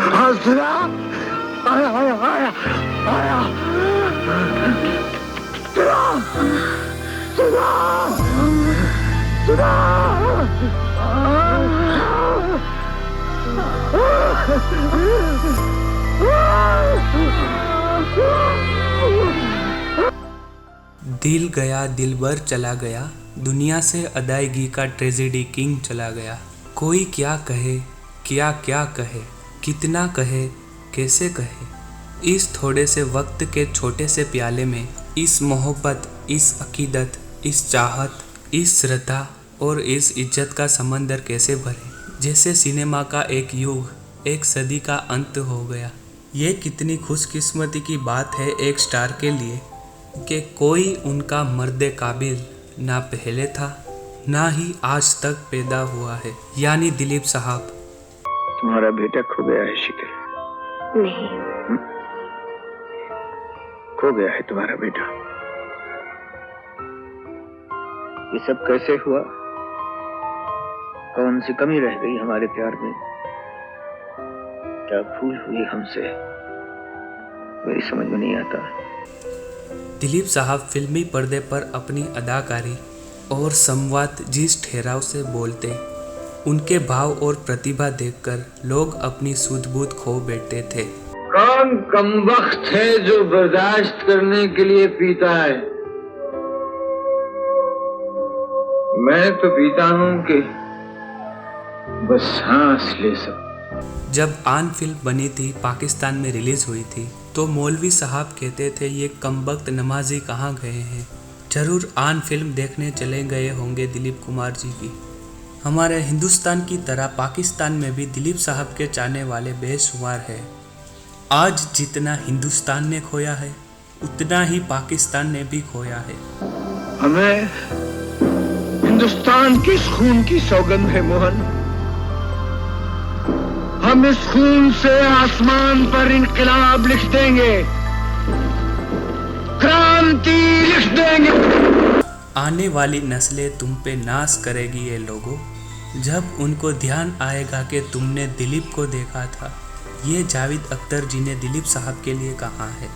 हाँ सुना, आया आया आया आया, सुना सुना सुना। दिल गया दिलबर चला गया, दुनिया से अदायगी का ट्रेजेडी किंग चला गया। कोई क्या कहे, क्या क्या कहे, कितना कहे, कैसे कहे। इस थोड़े से वक्त के छोटे से प्याले में इस मोहब्बत, इस अकीदत, इस चाहत, इस श्रद्धा और इस इज्जत का समंदर कैसे भरे। जैसे सिनेमा का एक युग, एक सदी का अंत हो गया। ये कितनी खुशकिस्मती की बात है एक स्टार के लिए कि कोई उनका मर्दे काबिल ना पहले था, ना ही आज तक पैदा हुआ है। यानी दिलीप साहब। तुम्हारा बेटा खो गया है शिखर। नहीं, खो गया है तुम्हारा बेटा। ये सब कैसे हुआ? कौन सी कमी रह गई हमारे प्यार में? क्या भूल हुई हमसे? मेरी समझ में नहीं आता। दिलीप साहब फिल्मी पर्दे पर अपनी अदाकारी और संवाद जिस ठहराव से बोलते, उनके भाव और प्रतिभा देखकर लोग अपनी सूझबूझ खो बैठते थे। कौन कमबख्त है जो बर्दाश्त करने के लिए पीता है? मैं तो पीता हूं कि बस सांस ले सकूं। जब आन फिल्म बनी थी, पाकिस्तान में रिलीज हुई थी, तो मौलवी साहब कहते थे ये कमबख्त नमाजी कहाँ गए हैं। जरूर आन फिल्म देखने चले गए होंगे दिलीप कुमार जी की। हमारे हिंदुस्तान की तरह पाकिस्तान में भी दिलीप साहब के चाहने वाले बेशुमार है। आज जितना हिंदुस्तान ने खोया है, उतना ही पाकिस्तान ने भी खोया है। हमें हिंदुस्तान की खून की सौगंध है मोहन। हम इस खून से आसमान पर इनकलाब लिख देंगे, क्रांति लिख देंगे। आने वाली नस्लें तुम पे नाज करेगी ये लोगों, जब उनको ध्यान आएगा कि तुमने दिलीप को देखा था। ये जावेद अख्तर जी ने दिलीप साहब के लिए कहा है।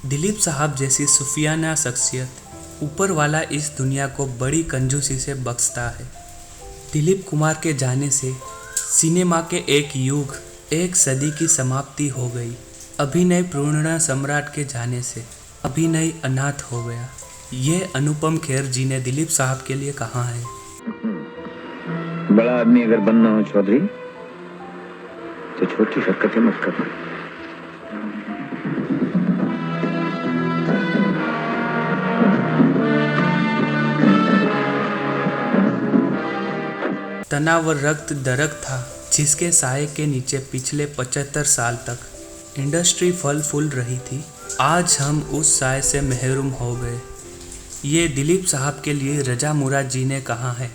दिलीप साहब जैसी सूफियाना शख्सियत ऊपर वाला इस दुनिया को बड़ी कंजूसी से बख्शता है। दिलीप कुमार के जाने से सिनेमा के एक युग, एक सदी की समाप्ति हो गई। अभिनय पूर्ण सम्राट के जाने से अभिनय अनाथ हो गया। ये अनुपम खेर जी ने दिलीप साहब के लिए कहा है। बड़ा आदमी अगर बनना हो चौधरी, तो छोटी हरकतें मत करना। तनाव रक्त दरक था, जिसके साये के नीचे पिछले 75 साल तक इंडस्ट्री फल फूल रही थी। आज हम उस साये से महरूम हो गए। ये दिलीप साहब के लिए रजा मुराद जी ने कहा है।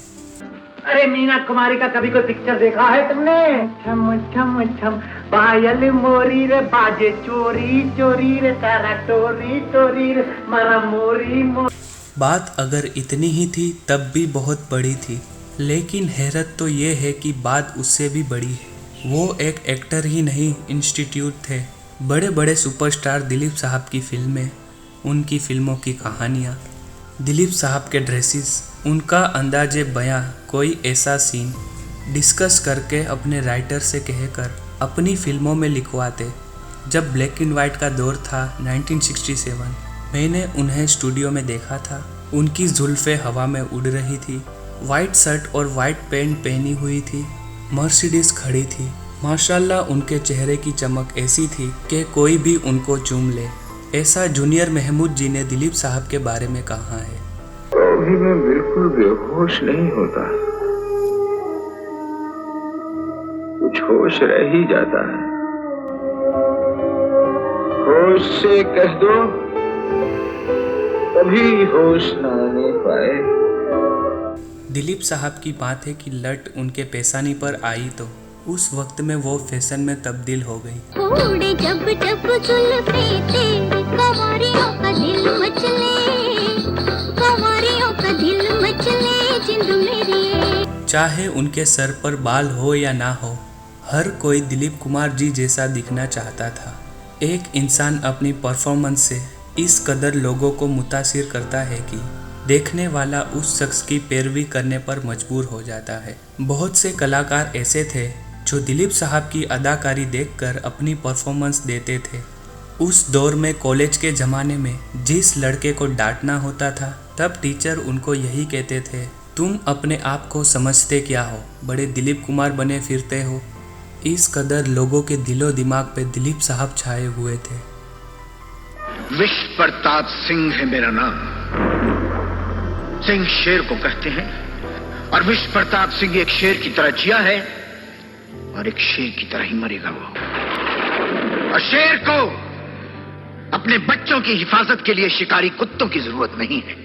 अरे मीना कुमारी का कभी कोई पिक्चर देखा है तुमने? ठम ठम ठम पायल मोरी रे बाजे चोरी चोरी रे तारा टोरी टोरी रे मारा मोरी मोरी। बात अगर इतनी ही थी तब भी बहुत बड़ी थी, लेकिन हैरत तो ये है कि बात उससे भी बड़ी है। वो एक एक्टर ही नहीं, इंस्टीट्यूट थे। बड़े बड़े सुपरस्टार दिलीप साहब की फिल्में, उनकी फिल्मों की कहानियाँ, दिलीप साहब के ड्रेसेस, उनका अंदाजे बयां, कोई ऐसा सीन डिस्कस करके अपने राइटर से कहकर अपनी फिल्मों में लिखवाते। जब ब्लैक एंड वाइट का दौर था 1967, मैंने उन्हें स्टूडियो में देखा था। उनकी जुल्फ़ें हवा में उड़ रही थी, वाइट शर्ट और वाइट पैंट पहनी हुई थी, मर्सिडीज खड़ी थी। माशाल्लाह उनके चेहरे की चमक ऐसी थी कि कोई भी उनको चूम ले। ऐसा जूनियर महमूद जी ने दिलीप साहब के बारे में कहा है। अभी मैं बिल्कुल बेहोश नहीं होता, कुछ होश रह ही जाता है। होश से कह दो, कभी होश ना आने पाए। दिलीप साहब की बात है कि लट उनके पेशानी पर आई तो उस वक्त में वो फैशन में तब्दील हो गई। उड़े जब जब जुल्फे तेरी, कंवरियों का दिल मचले, कंवरियों का दिल मचले जिंद मेरी। चाहे उनके सर पर बाल हो या ना हो, हर कोई दिलीप कुमार जी जैसा दिखना चाहता था। एक इंसान अपनी परफॉर्मेंस से इस कदर लोगों को मुतासिर करता है कि देखने वाला उस शख्स की पैरवी करने पर मजबूर हो जाता है। बहुत से कलाकार ऐसे थे जो दिलीप साहब की अदाकारी देखकर अपनी परफॉर्मेंस देते थे। उस दौर में कॉलेज के ज़माने में जिस लड़के को डांटना होता था, तब टीचर उनको यही कहते थे, तुम अपने आप को समझते क्या हो, बड़े दिलीप कुमार बने फिरते हो। इस कदर लोगों के दिलो दिमाग पे दिलीप साहब छाए हुए थे। विश्व प्रताप सिंह है मेरा नाम। सिंह शेर को कहते हैं और विश्व प्रताप सिंह एक शेर की तरह जिया है और एक शेर की तरह ही मरेगा वो। और शेर को अपने बच्चों की हिफाजत के लिए शिकारी कुत्तों की जरूरत नहीं है।